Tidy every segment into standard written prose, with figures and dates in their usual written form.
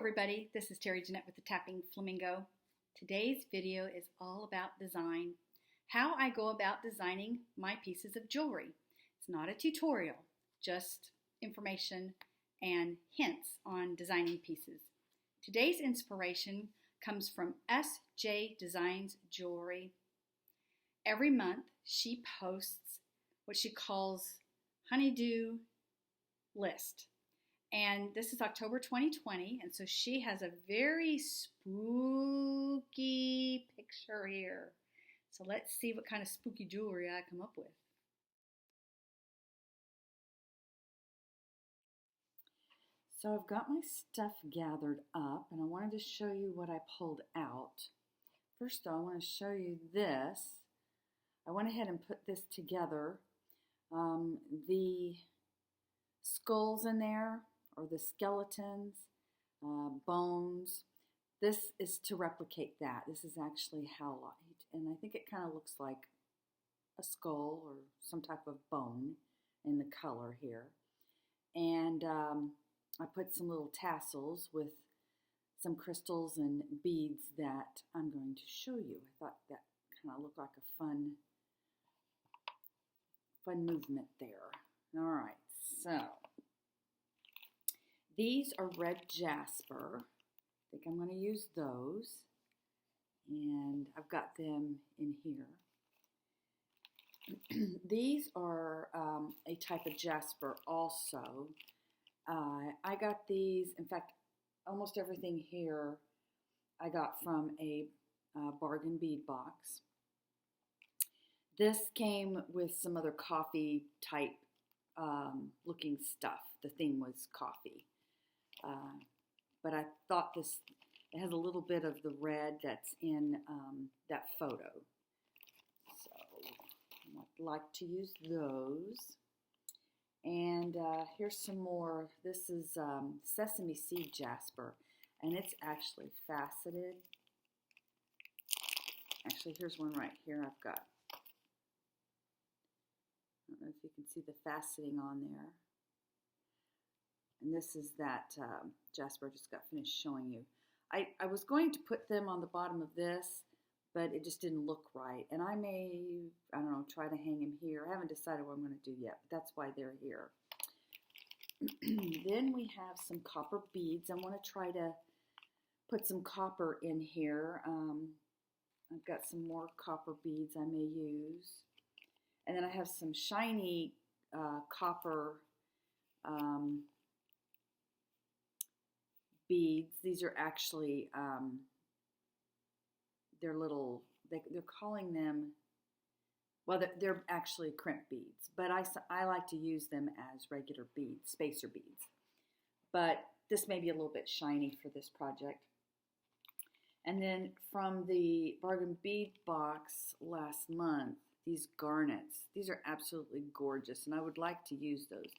everybody, this is Terry Jeanette with the Tapping Flamingo. Today's video is all about design, how I go about designing my pieces of jewelry. It's not a tutorial, just information and hints on designing pieces. Today's inspiration comes from S.J. Designs Jewelry. Every month she posts what she calls Honeydew List. And this is October 2020, and so she has a very spooky picture here. So let's see what kind of spooky jewelry I come up with. So I've got my stuff gathered up, and I wanted to show you what I pulled out. First though, I want to show you this. I went ahead and put this together. The skulls in there, or the skeletons, bones. This is to replicate that. This is actually howlite, and I think it kind of looks like a skull or some type of bone in the color here. And I put some little tassels with some crystals and beads that I'm going to show you. I thought that kind of looked like a fun movement there. All right, so these are red jasper. I think I'm going to use those. And I've got them in here. These are a type of jasper also. I got these, in fact, almost everything here I got from a bargain bead box. This came with some other coffee type looking stuff. The theme was coffee. But I thought it has a little bit of the red that's in that photo. So I'd like to use those. And here's some more. This is sesame seed jasper, and it's actually faceted. Actually, here's one right here I've got. I don't know if you can see the faceting on there. And this is that jasper I just got finished showing you. I was going to put them on the bottom of this, but it just didn't look right. And I may, I don't know, try to hang them here. I haven't decided what I'm going to do yet, but that's why they're here. Then we have some copper beads. I want to try to put some copper in here. I've got some more copper beads I may use. And then I have some shiny copper beads. These are actually, they're little, they're calling them, well, they're actually crimp beads, but I like to use them as regular beads, spacer beads. But this may be a little bit shiny for this project. And then from the bargain bead box last month, these garnets, these are absolutely gorgeous, and I would like to use those.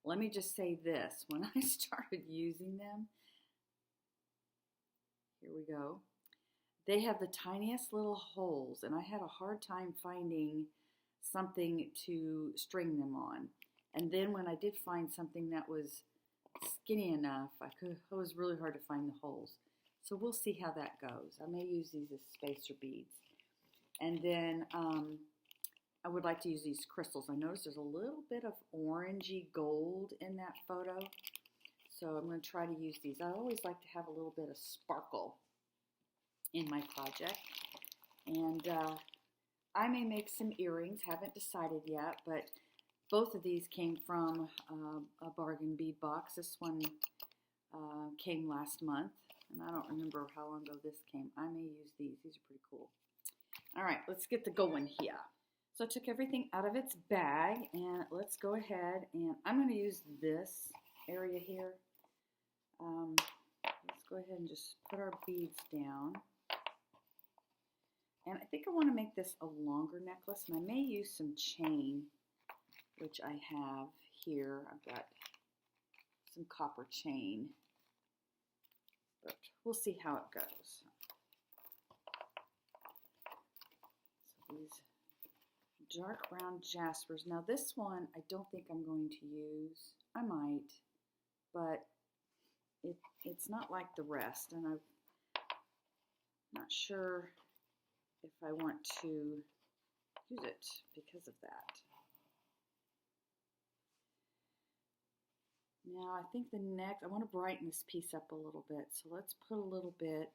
Let me just say this, when I started using them, here we go. They have the tiniest little holes, and I had a hard time finding something to string them on. And then when I did find something that was skinny enough, it was really hard to find the holes. So we'll see how that goes. I may use these as spacer beads. And then I would like to use these crystals. I noticed there's a little bit of orangey gold in that photo. So I'm going to try to use these. I always like to have a little bit of sparkle in my project. And I may make some earrings. Haven't decided yet, but both of these came from a bargain bead box. This one came last month, and I don't remember how long ago this came. I may use these. These are pretty cool. All right, let's get the going here. So I took everything out of its bag, and let's go ahead, and I'm going to use this area here. Let's go ahead and just put our beads down. And I think I want to make this a longer necklace, and I may use some chain, which I have here. I've got some copper chain, but we'll see how it goes. So these dark brown jaspers. Now this one I don't think I'm going to use. I might, but it's not like the rest, and I'm not sure if I want to use it because of that. Now I think the next, I want to brighten this piece up a little bit, so let's put a little bit,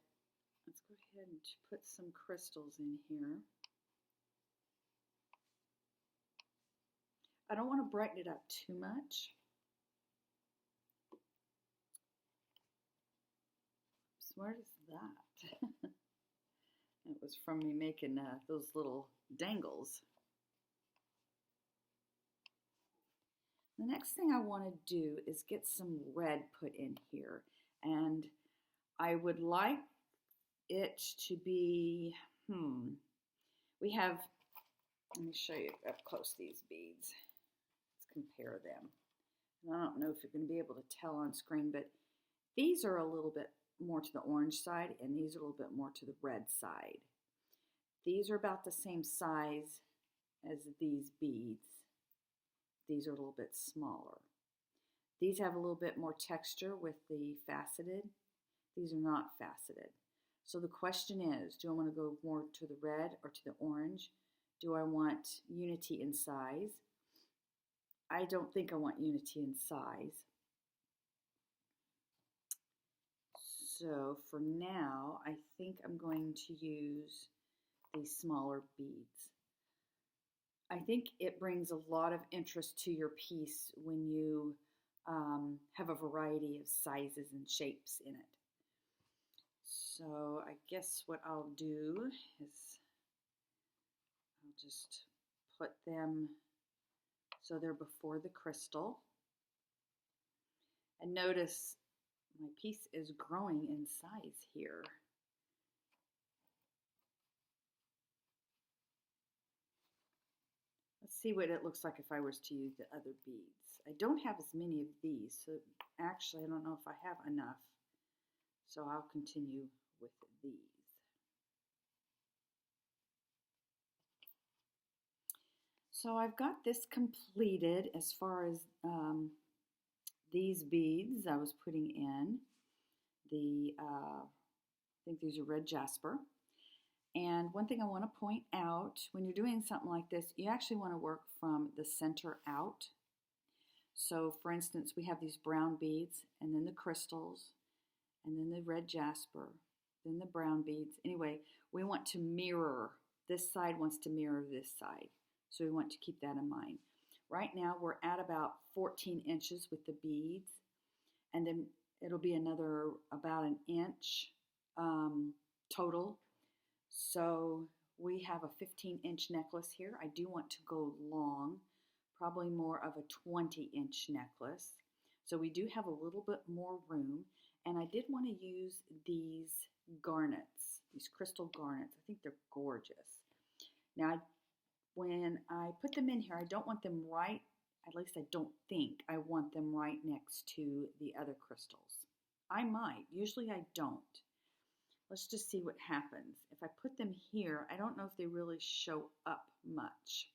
let's go ahead and put some crystals in here. I don't want to brighten it up too much. So where is that? It was from me making those little dangles. The next thing I want to do is get some red put in here, and I would like it to be, we have, let me show you up close these beads. Let's compare them. And I don't know if you're going to be able to tell on screen, but these are a little bit more to the orange side, and these are a little bit more to the red side. These are about the same size as these beads. These are a little bit smaller. These have a little bit more texture with the faceted. These are not faceted. So the question is, do I want to go more to the red or to the orange? Do I want unity in size? I don't think I want unity in size. So for now, I think I'm going to use these smaller beads. I think it brings a lot of interest to your piece when you have a variety of sizes and shapes in it. So I guess what I'll do is I'll just put them so they're before the crystal. And notice my piece is growing in size here. Let's see what it looks like if I was to use the other beads. I don't have as many of these, so actually I don't know if I have enough. So I'll continue with these. So I've got this completed as far as these beads I was putting in. I think these are red jasper. And one thing I want to point out, when you're doing something like this, you actually want to work from the center out. So for instance, we have these brown beads, and then the crystals, and then the red jasper, then the brown beads. Anyway, we want to mirror, this side wants to mirror this side. So we want to keep that in mind. Right now we're at about 14 inches with the beads, and then it'll be another about an inch total. So we have a 15-inch necklace here. I do want to go long, probably more of a 20-inch necklace. So we do have a little bit more room, and I did want to use these garnets, these crystal garnets. I think they're gorgeous. Now, when I put them in here, I don't want them right, at least I don't think I want them right next to the other crystals. I might, usually I don't. Let's just see what happens. If I put them here, I don't know if they really show up much.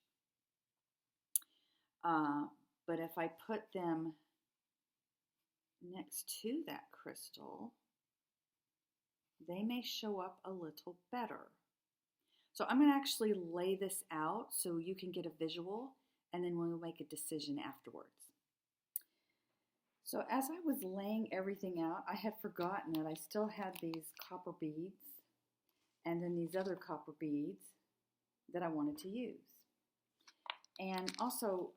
But if I put them next to that crystal, they may show up a little better. So I'm going to actually lay this out so you can get a visual, and then we'll make a decision afterwards. So as I was laying everything out, I had forgotten that I still had these copper beads and then these other copper beads that I wanted to use. And also,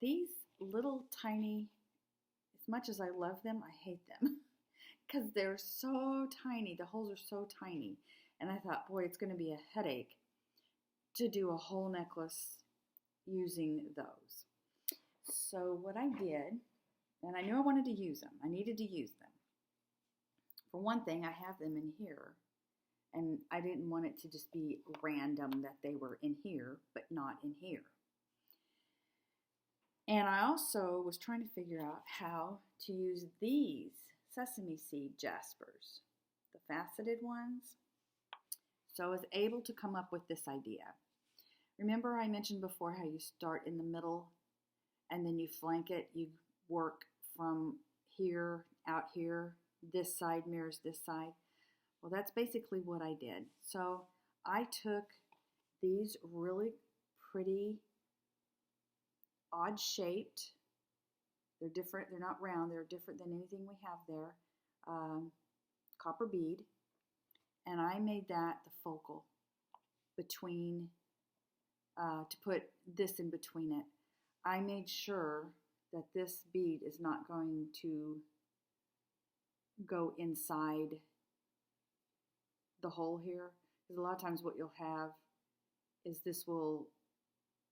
these little tiny, as much as I love them, I hate them because they're so tiny. The holes are so tiny. And I thought, boy, it's going to be a headache to do a whole necklace using those. So what I did, and I knew I wanted to use them. I needed to use them. For one thing, I have them in here. And I didn't want it to just be random that they were in here, but not in here. And I also was trying to figure out how to use these sesame seed jaspers, the faceted ones. So I was able to come up with this idea. Remember I mentioned before how you start in the middle and then you flank it, you work from here, out here, this side mirrors this side. Well, that's basically what I did. So I took these really pretty, odd shaped, they're different, they're not round, they're different than anything we have there, copper bead, and I made that the focal between, to put this in between it. I made sure that this bead is not going to go inside the hole here, because a lot of times what you'll have is this will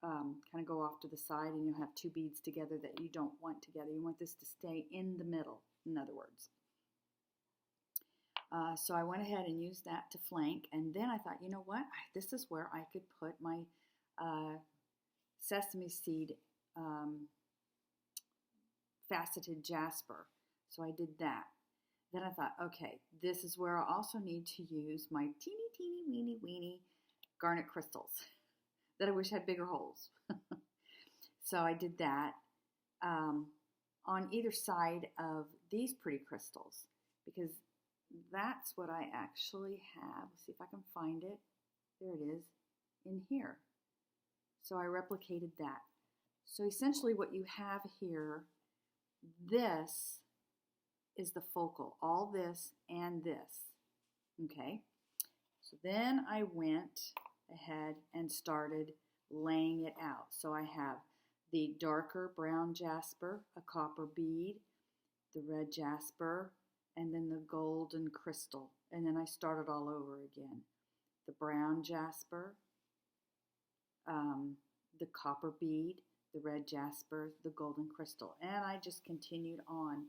kind of go off to the side, and you'll have two beads together that you don't want together. You want this to stay in the middle, in other words. So I went ahead and used that to flank, and then I thought, you know what, this is where I could put my sesame seed faceted jasper. So I did that. Then I thought, okay, this is where I also need to use my teeny, teeny, weeny, weeny garnet crystals that I wish had bigger holes. So I did that on either side of these pretty crystals, because that's what I actually have. Let's see if I can find it. There it is in here. So I replicated that. So essentially what you have here, this is the focal, all this and this, okay? So then I went ahead and started laying it out. So I have the darker brown jasper, a copper bead, the red jasper, and then the golden crystal. And then I started all over again. The brown jasper, the copper bead, the red jasper, the golden crystal. And I just continued on.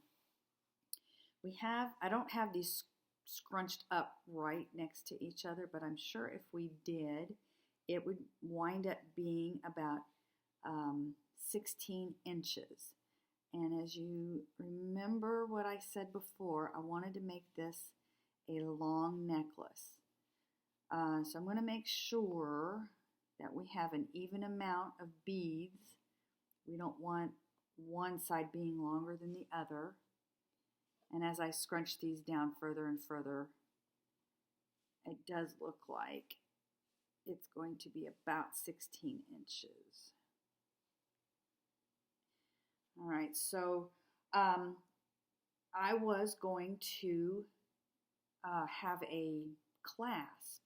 I don't have these scrunched up right next to each other, but I'm sure if we did, it would wind up being about 16 inches. And as you remember what I said before, I wanted to make this a long necklace. So I'm going to make sure that we have an even amount of beads. We don't want one side being longer than the other. And as I scrunch these down further and further, it does look like it's going to be about 16 inches. All right, so I was going to have a clasp,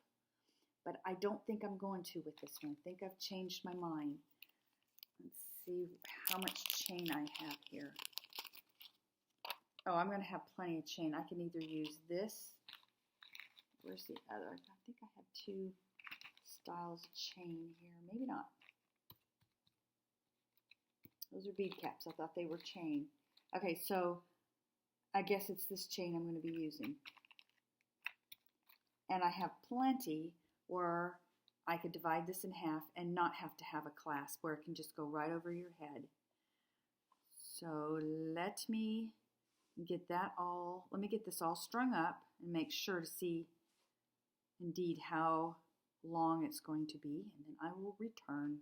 but I don't think I'm going to with this one. I think I've changed my mind. Let's see how much chain I have here. Oh, I'm going to have plenty of chain. I can either use this. Where's the other? I think I have two styles of chain here. Maybe not. Those are bead caps. I thought they were chain. Okay, so I guess it's this chain I'm going to be using. And I have plenty where I could divide this in half and not have to have a clasp, where it can just go right over your head. So let me get this all strung up and make sure to see indeed how long it's going to be, and then I will return.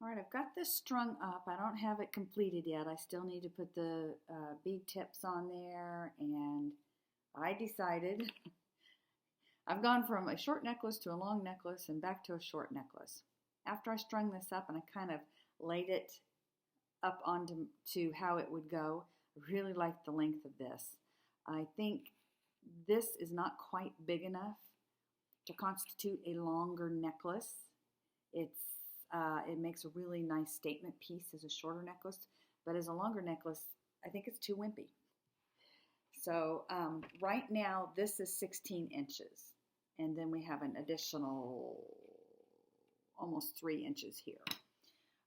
All right, I've got this strung up. I don't have it completed yet. I still need to put the bead tips on there, and I decided I've gone from a short necklace to a long necklace and back to a short necklace. After I strung this up and I kind of laid it up onto how it would go, I really like the length of this. I think this is not quite big enough to constitute a longer necklace. It makes a really nice statement piece as a shorter necklace, but as a longer necklace, I think it's too wimpy. So right now, this is 16 inches, and then we have an additional almost 3 inches here.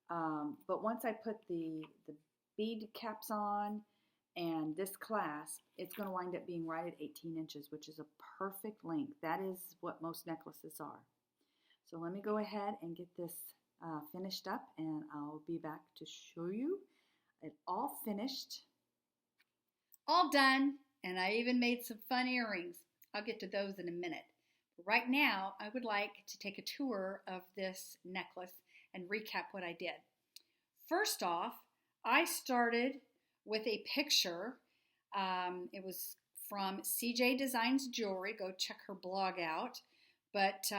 But once I put the bead caps on and this clasp, it's going to wind up being right at 18 inches, which is a perfect length. That is what most necklaces are. So let me go ahead and get this finished up, and I'll be back to show you it all finished. All done, and I even made some fun earrings. I'll get to those in a minute. But right now, I would like to take a tour of this necklace and recap what I did. First off, I started with a picture. It was from CJ Designs Jewelry. Go check her blog out. But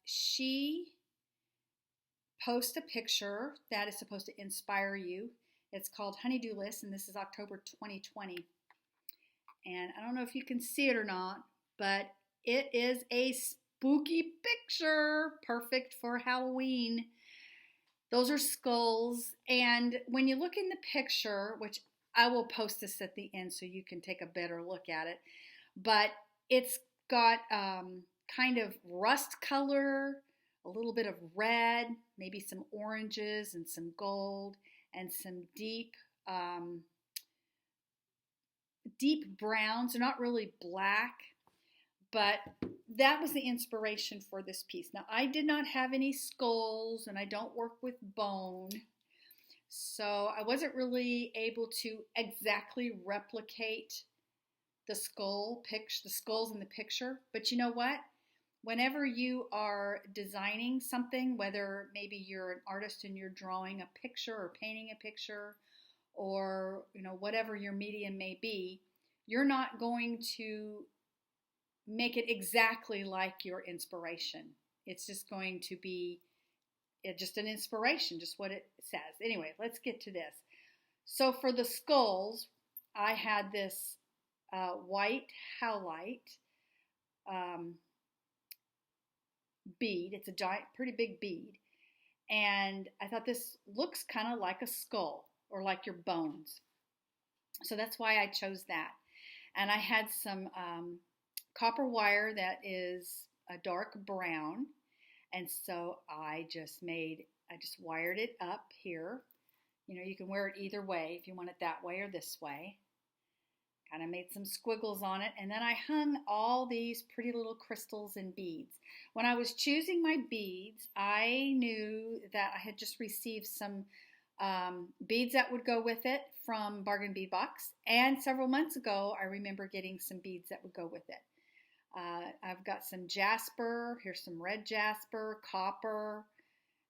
she posts a picture that is supposed to inspire you. It's called Honeydew List, and this is October 2020. And I don't know if you can see it or not, but it is a spooky picture, perfect for Halloween. Those are skulls, and when you look in the picture, which I will post this at the end so you can take a better look at it, but it's got kind of rust color, a little bit of red, maybe some oranges and some gold, and some deep browns. They're not really black, but that was the inspiration for this piece. Now, I did not have any skulls, and I don't work with bone, so I wasn't really able to exactly replicate the skulls in the picture. But you know what? Whenever you are designing something, whether maybe you're an artist and you're drawing a picture or painting a picture, or whatever your medium may be, you're not going to make it exactly like your inspiration. It's just going to be just an inspiration, just what it says. Anyway, let's get to this. So for the skulls, I had this white howlite bead. It's a giant, pretty big bead. And I thought this looks kind of like a skull or like your bones. So that's why I chose that. And I had some copper wire that is a dark brown, and so I just wired it up here. You can wear it either way, if you want it that way or this way. Kind of made some squiggles on it, and then I hung all these pretty little crystals and beads. When I was choosing my beads, I knew that I had just received some beads that would go with it from Bargain Bead Box, and several months ago I remember getting some beads that would go with it. I've got some jasper. Here's some red jasper, copper,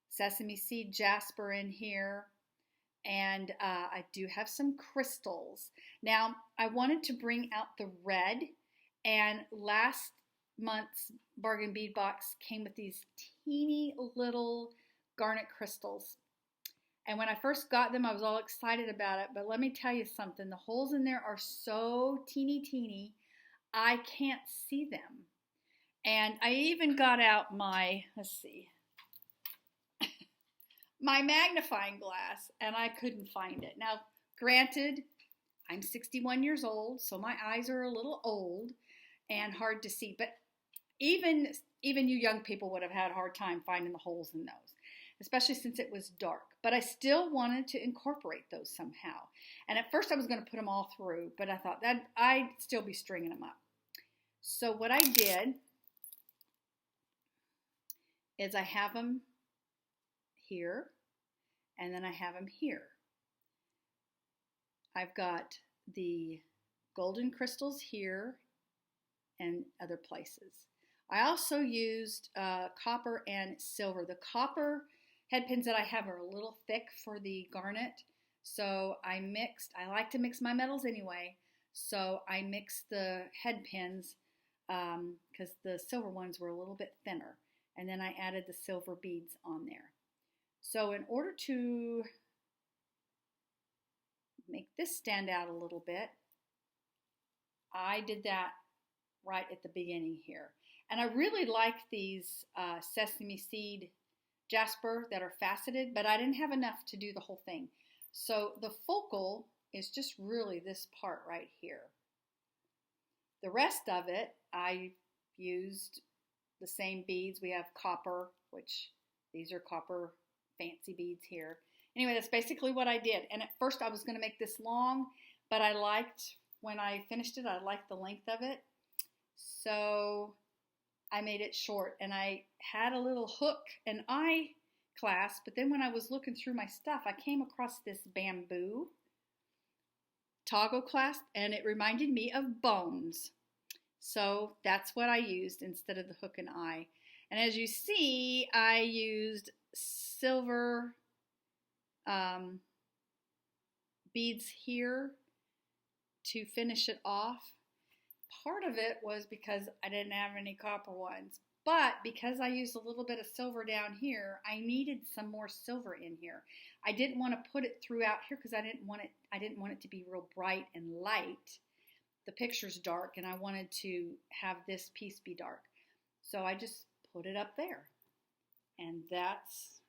sesame seed jasper in here, and I do have some crystals. Now, I wanted to bring out the red, and last month's Bargain Bead Box came with these teeny little garnet crystals. And when I first got them, I was all excited about it, but let me tell you something. The holes in there are so teeny, I can't see them. And I even got out my, my magnifying glass, and I couldn't find it. Now, granted, I'm 61 years old, so my eyes are a little old and hard to see, but even you young people would have had a hard time finding the holes in those, especially since it was dark. But I still wanted to incorporate those somehow. And at first I was going to put them all through, but I thought that I'd still be stringing them up. So what I did is I have them here, and then I have them here. I've got the golden crystals here and other places. I also used copper and silver. The copper head pins that I have are a little thick for the garnet, so I like to mix my metals anyway, so I mixed the head pins because the silver ones were a little bit thinner, and then I added the silver beads on there. So in order to make this stand out a little bit, I did that right at the beginning here. And I really like these sesame seed jasper that are faceted, but I didn't have enough to do the whole thing. So the focal is just really this part right here. The rest of it, I used the same beads. We have copper, which these are copper fancy beads here. Anyway, that's basically what I did. And at first I was going to make this long, but when I finished it, I liked the length of it. So I made it short, and I had a little hook and eye clasp, but then when I was looking through my stuff, I came across this bamboo toggle clasp, and it reminded me of bones. So that's what I used instead of the hook and eye. And as you see, I used silver beads here to finish it off. part of it was because I didn't have any copper ones. But because I used a little bit of silver down here, I needed some more silver in here. I didn't want to put it throughout here because I didn't want it to be real bright and light. The picture's dark and I wanted to have this piece be dark. So I just put it up there. And that's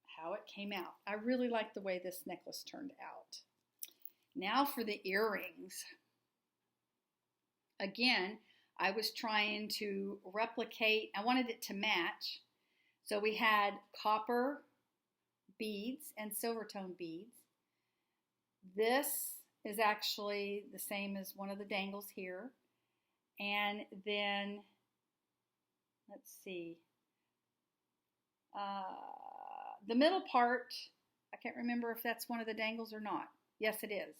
how it came out. I really like the way this necklace turned out. Now for the earrings. Again, I was trying to replicate, I wanted it to match. So we had copper beads and silver tone beads. This is actually the same as one of the dangles here. And then, let's see, the middle part, I can't remember if that's one of the dangles or not. Yes, it is.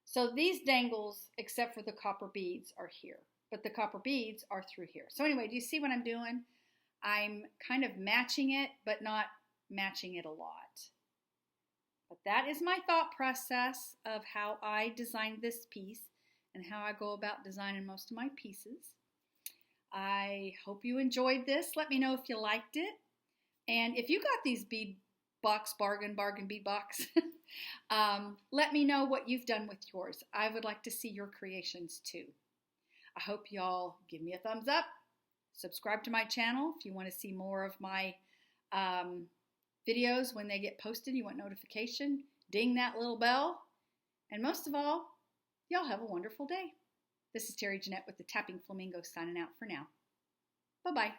So these dangles, except for the copper beads, are here. But the copper beads are through here. So anyway, do you see what I'm doing? I'm kind of matching it, but not matching it a lot. But that is my thought process of how I designed this piece and how I go about designing most of my pieces. I hope you enjoyed this. Let me know if you liked it. And if you got these bead box, bargain bead box, let me know what you've done with yours. I would like to see your creations too. I hope y'all give me a thumbs up. Subscribe to my channel if you want to see more of my videos when they get posted. You want notification. Ding that little bell. And most of all, y'all have a wonderful day. This is Terry Jeanette with the Tapping Flamingo signing out for now. Bye-bye.